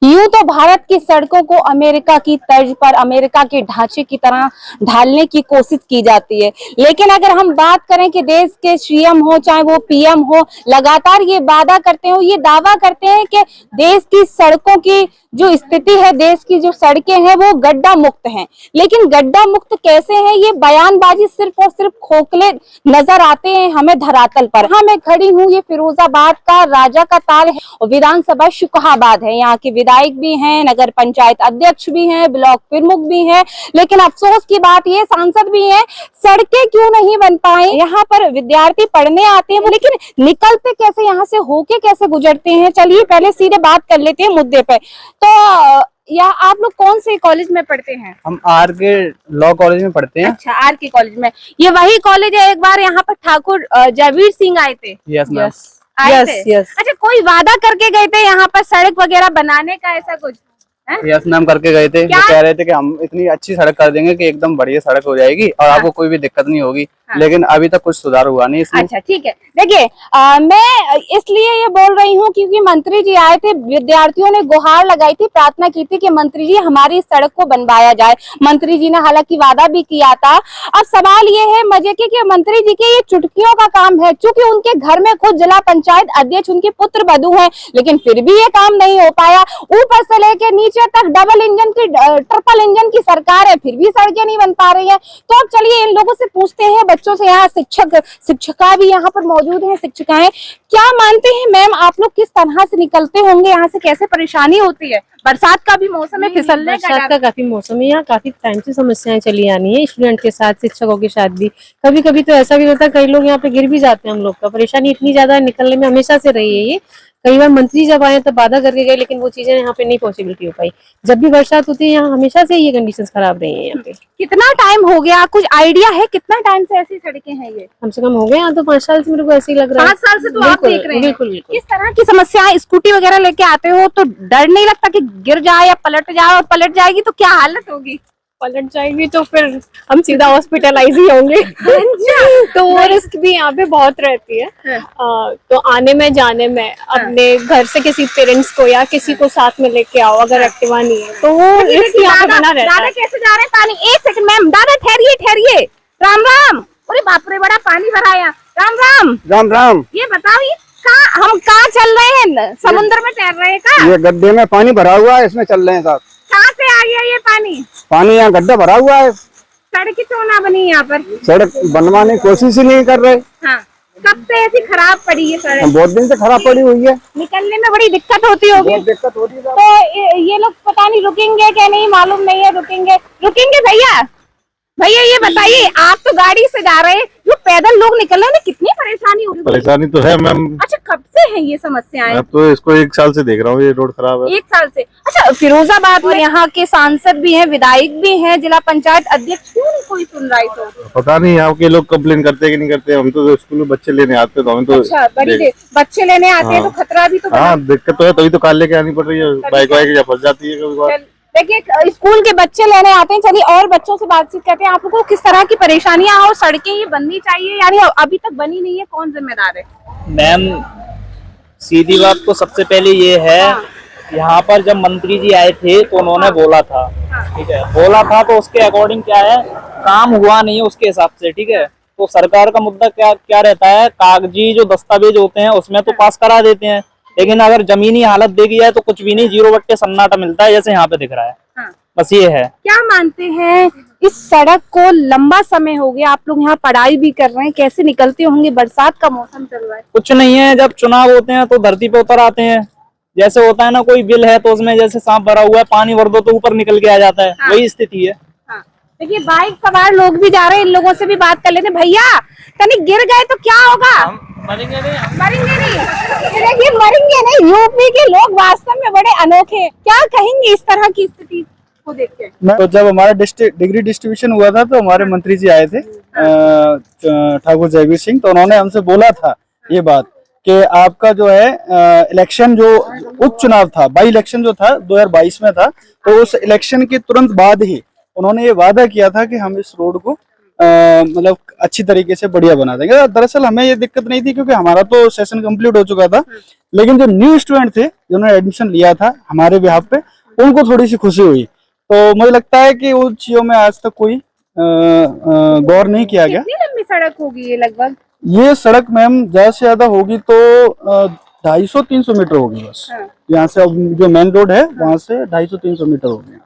यूं तो भारत की सड़कों को अमेरिका की तर्ज पर, अमेरिका के ढांचे की तरह ढालने की कोशिश की जाती है, लेकिन अगर हम बात करें कि देश के सीएम हो चाहे वो पीएम हो, लगातार ये वादा करते हो, ये दावा करते हैं कि देश की सड़कों की जो स्थिति है, देश की जो सड़कें हैं वो गड्ढा मुक्त हैं। लेकिन गड्ढा मुक्त कैसे हैं, ये बयानबाजी सिर्फ और सिर्फ खोखले नजर आते हैं हमें धरातल पर। हाँ, मैं खड़ी हूँ, ये फिरोजाबाद का राजा का ताल है और विधानसभा शुकहाबाद है। यहाँ के विधायक भी हैं, नगर पंचायत अध्यक्ष भी हैं, ब्लॉक प्रमुख भी हैं, लेकिन अफसोस की बात ये सांसद भी हैं, सड़कें क्यों नहीं बन पाए। यहाँ पर विद्यार्थी पढ़ने आते हैं, लेकिन निकलते कैसे, यहाँ से होके कैसे गुजरते हैं। चलिए पहले सीधे बात कर लेते हैं मुद्दे पे। तो या आप लोग कौन से कॉलेज में पढ़ते हैं? हम आर के लॉ कॉलेज में पढ़ते हैं। अच्छा, आर के कॉलेज में। ये वही कॉलेज है, एक बार यहाँ पर ठाकुर जयवीर सिंह आए थे। यस मैम, आए थे। अच्छा, कोई वादा करके गए थे यहाँ पर सड़क वगैरह बनाने का, ऐसा कुछ? यस मैम, करके गए थे। वो कह रहे थे कि हम इतनी अच्छी सड़क कर देंगे कि एकदम बढ़िया सड़क हो जाएगी और आपको कोई भी दिक्कत नहीं होगी। लेकिन अभी तक कुछ सुधार हुआ नहीं इसमें। अच्छा ठीक है, देखिए मैं इसलिए ये बोल रही हूँ क्योंकि मंत्री जी आए थे, विद्यार्थियों ने गुहार लगाई थी, प्रार्थना की थी कि मंत्री जी हमारी इस सड़क को बनवाया जाए। मंत्री जी ने हालांकि वादा भी किया था। अब सवाल ये है मजे के कि मंत्री जी के ये चुटकियों का काम है, चूंकि उनके घर में खुद जिला पंचायत अध्यक्ष उनके पुत्र बधू हैं, लेकिन फिर भी ये काम नहीं हो पाया। ऊपर से लेके नीचे तक डबल इंजन की, ट्रिपल इंजन की सरकार है, फिर भी सड़कें नहीं बन पा रही है। तो अब चलिए इन लोगों से पूछते हैं, बच्चों से। यहाँ शिक्षिका भी यहाँ पर मौजूद हैं, शिक्षिकाएं। क्या मानते हैं मैम, आप लोग किस तरह से निकलते होंगे यहाँ से, कैसे परेशानी होती है? बरसात का भी मौसम है, फिसलने का, बरसात का काफी मौसम है, यहाँ काफी टाइम से समस्याएं चली आनी है, स्टूडेंट के साथ, शिक्षकों के साथ भी। कभी कभी तो ऐसा भी होता है, कई लोग यहाँ पे गिर भी जाते हैं। हम लोग का परेशानी इतनी ज्यादा निकलने में हमेशा से रही है। ये कई बार मंत्री जब आए तब वादा करके गए, लेकिन वो चीजें यहाँ पे नहीं पॉसिबिलिटी हो पाई। जब भी बरसात होती है यहाँ हमेशा से ये कंडीशंस खराब रही है। यहाँ पे कितना टाइम हो गया, कुछ आइडिया है कितना टाइम से ऐसी सड़कें हैं? ये कम से कम हो गए यहाँ तो 5 साल से, मेरे को ऐसे ही लग रहा है। 5 साल से तो आप देख रहे हैं। बिल्कुल बिल्कुल। किस तरह की समस्या? स्कूटी वगैरह लेके आते हो तो डर नहीं लगता कि गिर जाए या पलट जाए, और पलट जाएगी तो क्या हालत होगी? पलट जाएगी तो फिर हम सीधा हॉस्पिटलाइज ही होंगे। तो वो रिस्क भी यहाँ पे बहुत रहती है। तो आने में जाने में अपने घर से किसी पेरेंट्स को या किसी को साथ में लेके आओ, अगर एक्टिवा नहीं है तो वो रिस्क यहाँ पे बना रहता है। दादा कैसे जा रहे हैं पानी? एक सेकंड मैम, दादा ठहरिए ठहरिए। राम राम। अरे बाप रे, बड़ा पानी भरा है। राम राम। राम राम। ये बताओ, ये हम कहाँ चल रहे हैं? समुद्र में तैर रहे हैं क्या? ये गड्ढे में पानी भरा हुआ है, इसमें चल रहे हैं साहब। कहाँ से आ गया ये पानी? पानी यहाँ गड्ढा भरा हुआ है। सड़क क्यों ना बनी यहाँ पर? सड़क बनवाने की कोशिश ही नहीं कर रहे। हाँ, कब से ऐसी खराब पड़ी है सड़क? बहुत दिन से खराब पड़ी हुई है, निकलने में बड़ी दिक्कत होती होगी। बहुत दिक्कत हो रही है। तो ये लोग पता नहीं रुकेंगे क्या, नहीं मालूम नहीं है। रुकेंगे भैया। भैया ये बताइए, आप तो गाड़ी से जा रहे हैं, जो पैदल लोग निकल रहे हैं, कितनी परेशानी होगी? परेशानी तो है मैम। अच्छा, कब से है ये समस्याएं? मैं तो इसको 1 साल से देख रहा हूँ, ये रोड खराब है। 1 साल से? अच्छा, फिरोजाबाद में यहाँ के सांसद भी हैं, विधायक भी हैं, जिला पंचायत अध्यक्ष, क्यों नहीं कोई सुन रहा है? तो पता नहीं यहाँ के लोग कंप्लेन करते हैं कि नहीं करते। हम तो स्कूल में बच्चे लेने आते हैं तो हमें तो अच्छा, बच्चे लेने आते हैं तो खतरा भी तो हाँ, दिक्कत तो है, तभी तो कार लेके आनी पड़ रही है। बाइक वाइक या फंस जाती है कभी बार। देखिए, स्कूल के बच्चे लेने आते हैं। चलिए और बच्चों से बातचीत करते हैं। आप लोगों को किस तरह की परेशानियां, और सड़कें ये बननी चाहिए यानी अभी तक बनी नहीं है, कौन जिम्मेदार है? मैम सीधी बात तो सबसे पहले ये है, यहाँ पर जब मंत्री जी आए थे तो उन्होंने बोला था, ठीक है, बोला था तो उसके अकॉर्डिंग क्या है, काम हुआ नहीं है उसके हिसाब से, ठीक है। तो सरकार का मुद्दा क्या रहता है, कागजी जो दस्तावेज होते हैं उसमें तो पास करा देते हैं, लेकिन अगर जमीनी हालत देखी जाए तो कुछ भी नहीं, 0 बट्टे सन्नाटा मिलता है, जैसे यहाँ पे दिख रहा है। हाँ। बस ये है। क्या मानते हैं, इस सड़क को लंबा समय हो गया, आप लोग यहाँ पढ़ाई भी कर रहे हैं, कैसे निकलते होंगे? बरसात का मौसम चल रहा है। कुछ नहीं है, जब चुनाव होते हैं तो धरती पे उतर आते हैं, जैसे होता है ना, कोई बिल है तो उसमें जैसे सांप भरा हुआ है, पानी भर दो तो ऊपर निकल के आ जाता है। हाँ। वही स्थिति है। हाँ। देखिए, बाइक सवार लोग भी जा रहे हैं, इन लोगों से भी बात कर लेते हैं। भैया, कहीं गिर गए तो क्या होगा? मरेंगे नहीं। मरेंगे नहीं। यूपी के लोग वास्तव में बड़े अनोखे हैं। क्या कहेंगे इस तरह की स्थिति को देख के? तो जब हमारा डिग्री डिस्ट्रीब्यूशन हुआ था तो हमारे मंत्री जी आए थे, ठाकुर जयवीर सिंह, तो उन्होंने हमसे बोला था ये बात कि आपका जो है इलेक्शन, जो उपचुनाव था, बाई इलेक्शन जो था 2022 में था, तो उस इलेक्शन के तुरंत बाद ही उन्होंने ये वादा किया था कि हम इस रोड को मतलब अच्छी तरीके से बढ़िया बना देंगे। दरअसल हमें ये दिक्कत नहीं थी क्योंकि हमारा तो सेशन कंप्लीट हो चुका था, लेकिन जो न्यू स्टूडेंट थे जिन्होंने एडमिशन लिया था हमारे बिहाफ पे, उनको थोड़ी सी खुशी हुई। तो मुझे लगता है कि उन चीजों में आज तक कोई गौर नहीं किया गया। कितनी लंबी सड़क होगी ये लगभग? ये सड़क मैम ज्यादा से ज्यादा होगी तो 250-300 मीटर होगी बस। यहाँ से अब जो मेन रोड है वहां से 250-300 मीटर होगी।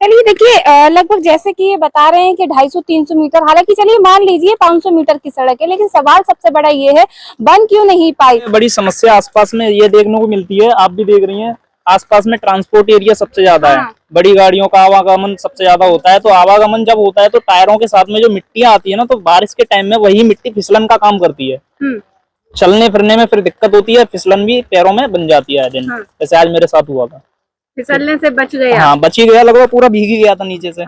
चलिए देखिए, लगभग जैसे कि ये बता रहे हैं कि 250-300 मीटर, हालांकि चलिए मान लीजिए 500 मीटर की सड़क है, लेकिन सवाल सबसे बड़ा ये है बन क्यों नहीं पाई? बड़ी समस्या आसपास में ये देखने को मिलती है, आप भी देख रही हैं, आसपास में ट्रांसपोर्ट एरिया सबसे ज्यादा है, बड़ी गाड़ियों का आवागमन सबसे ज्यादा होता है। तो आवागमन जब होता है तो टायरों के साथ में जो मिट्टियां आती है ना, तो बारिश के टाइम में वही मिट्टी फिसलन का काम करती है। चलने फिरने में फिर दिक्कत होती है, फिसलन भी पैरों में बन जाती है। जैसे आज मेरे साथ हुआ था, फिसलने से बच गया। हाँ, बच ही गया, लगभग पूरा भीग ही गया था नीचे से।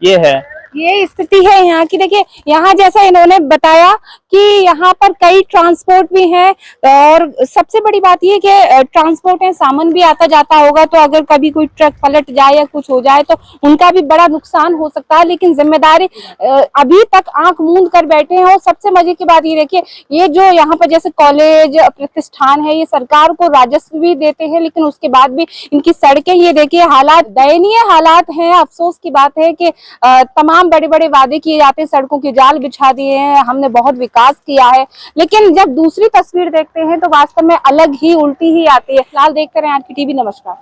ये है, ये स्थिति है यहाँ की। देखिए यहाँ जैसा इन्होंने बताया कि यहाँ पर कई ट्रांसपोर्ट भी हैं, और सबसे बड़ी बात ये कि ट्रांसपोर्ट है, सामान भी आता जाता होगा, तो अगर कभी कोई ट्रक पलट जाए या कुछ हो जाए तो उनका भी बड़ा नुकसान हो सकता है। लेकिन जिम्मेदारी अभी तक आंख मूंद कर बैठे हैं। और सबसे मजे की बात ये देखिए, ये जो यहाँ पर जैसे कॉलेज प्रतिष्ठान है, ये सरकार को राजस्व भी देते हैं, लेकिन उसके बाद भी इनकी सड़कें ये देखिए हालात, दयनीय हालात हैं। अफसोस की बात है कि तमाम बड़े बड़े वादे किए जाते हैं, सड़कों के जाल बिछा दिए हैं, हमने बहुत विकास किया है, लेकिन जब दूसरी तस्वीर देखते हैं तो वास्तव में अलग ही, उल्टी ही आती है। फिलहाल देखते रहें आरके टीवी। नमस्कार।